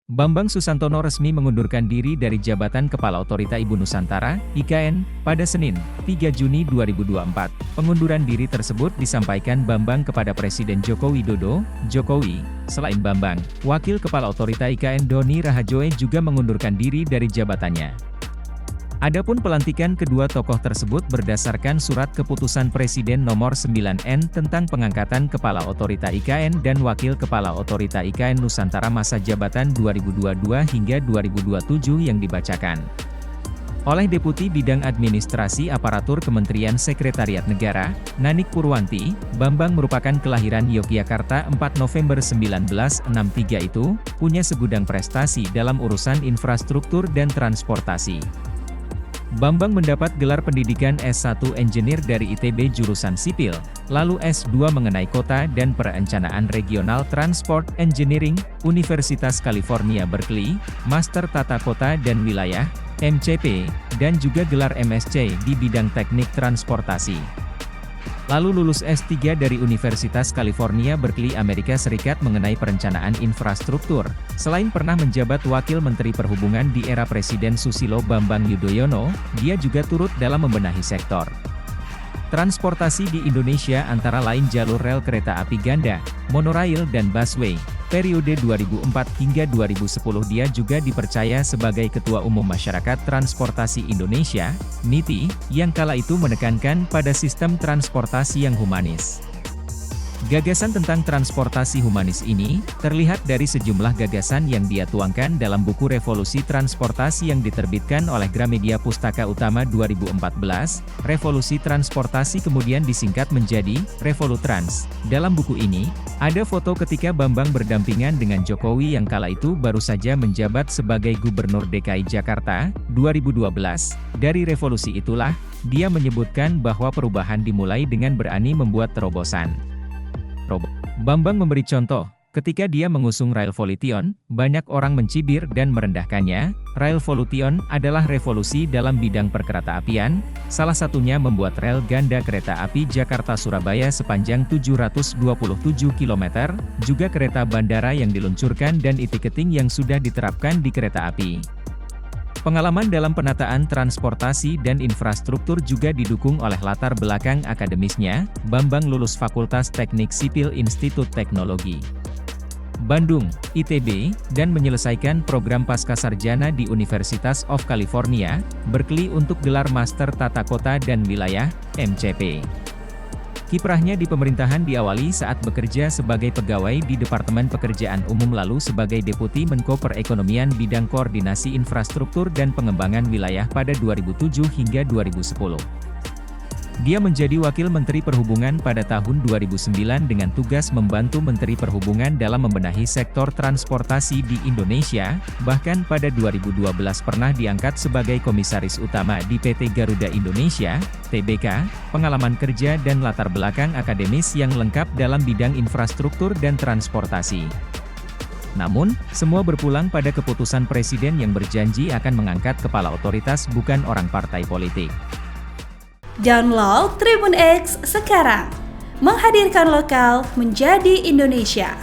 Bambang Susantono resmi mengundurkan diri dari jabatan Kepala Otorita Ibu Nusantara, IKN, pada Senin, 3 Juni 2024. Pengunduran diri tersebut disampaikan Bambang kepada Presiden Joko Widodo. Jokowi, selain Bambang, Wakil Kepala Otorita IKN Doni Rahajoe juga mengundurkan diri dari jabatannya. Adapun pelantikan kedua tokoh tersebut berdasarkan Surat Keputusan Presiden Nomor 9N tentang pengangkatan Kepala Otorita IKN dan Wakil Kepala Otorita IKN Nusantara masa jabatan 2022 hingga 2027 yang dibacakan oleh Deputi Bidang Administrasi Aparatur Kementerian Sekretariat Negara, Nanik Purwanti. Bambang merupakan kelahiran Yogyakarta 4 November 1963 itu, punya segudang prestasi dalam urusan infrastruktur dan transportasi. Bambang mendapat gelar pendidikan S1 Engineer dari ITB jurusan Sipil, lalu S2 mengenai Kota dan Perencanaan Regional Transport Engineering, Universitas California Berkeley, Master Tata Kota dan Wilayah, MCP, dan juga gelar MSc di bidang teknik transportasi. Lalu lulus S3 dari Universitas California Berkeley Amerika Serikat mengenai perencanaan infrastruktur. Selain pernah menjabat Wakil Menteri Perhubungan di era Presiden Susilo Bambang Yudhoyono, dia juga turut dalam membenahi sektor transportasi di Indonesia antara lain jalur rel kereta api ganda, monorail dan busway. Periode 2004 hingga 2010 dia juga dipercaya sebagai Ketua Umum Masyarakat Transportasi Indonesia, MITI, yang kala itu menekankan pada sistem transportasi yang humanis. Gagasan tentang transportasi humanis ini, terlihat dari sejumlah gagasan yang dia tuangkan dalam buku Revolusi Transportasi yang diterbitkan oleh Gramedia Pustaka Utama 2014, Revolusi Transportasi kemudian disingkat menjadi Revolutrans. Dalam buku ini, ada foto ketika Bambang berdampingan dengan Jokowi yang kala itu baru saja menjabat sebagai Gubernur DKI Jakarta, 2012. Dari revolusi itulah, dia menyebutkan bahwa perubahan dimulai dengan berani membuat terobosan. Bambang memberi contoh, ketika dia mengusung Rail Volution, banyak orang mencibir dan merendahkannya. Rail Volution adalah revolusi dalam bidang perkereta-apian, salah satunya membuat rel ganda kereta api Jakarta-Surabaya sepanjang 727 km, juga kereta bandara yang diluncurkan dan e-ticketing yang sudah diterapkan di kereta api. Pengalaman dalam penataan transportasi dan infrastruktur juga didukung oleh latar belakang akademisnya. Bambang lulus Fakultas Teknik Sipil Institut Teknologi Bandung, ITB, dan menyelesaikan program Pascasarjana di Universitas of California, Berkeley untuk gelar Master Tata Kota dan Wilayah, MCP. Kiprahnya di pemerintahan diawali saat bekerja sebagai pegawai di Departemen Pekerjaan Umum lalu sebagai Deputi Menko Perekonomian bidang koordinasi infrastruktur dan pengembangan wilayah pada 2007 hingga 2010. Dia menjadi Wakil Menteri Perhubungan pada tahun 2009 dengan tugas membantu Menteri Perhubungan dalam membenahi sektor transportasi di Indonesia, bahkan pada 2012 pernah diangkat sebagai Komisaris Utama di PT Garuda Indonesia, Tbk, pengalaman kerja dan latar belakang akademis yang lengkap dalam bidang infrastruktur dan transportasi. Namun, semua berpulang pada keputusan Presiden yang berjanji akan mengangkat kepala otoritas bukan orang partai politik. Download Tribun X sekarang, menghadirkan lokal menjadi Indonesia.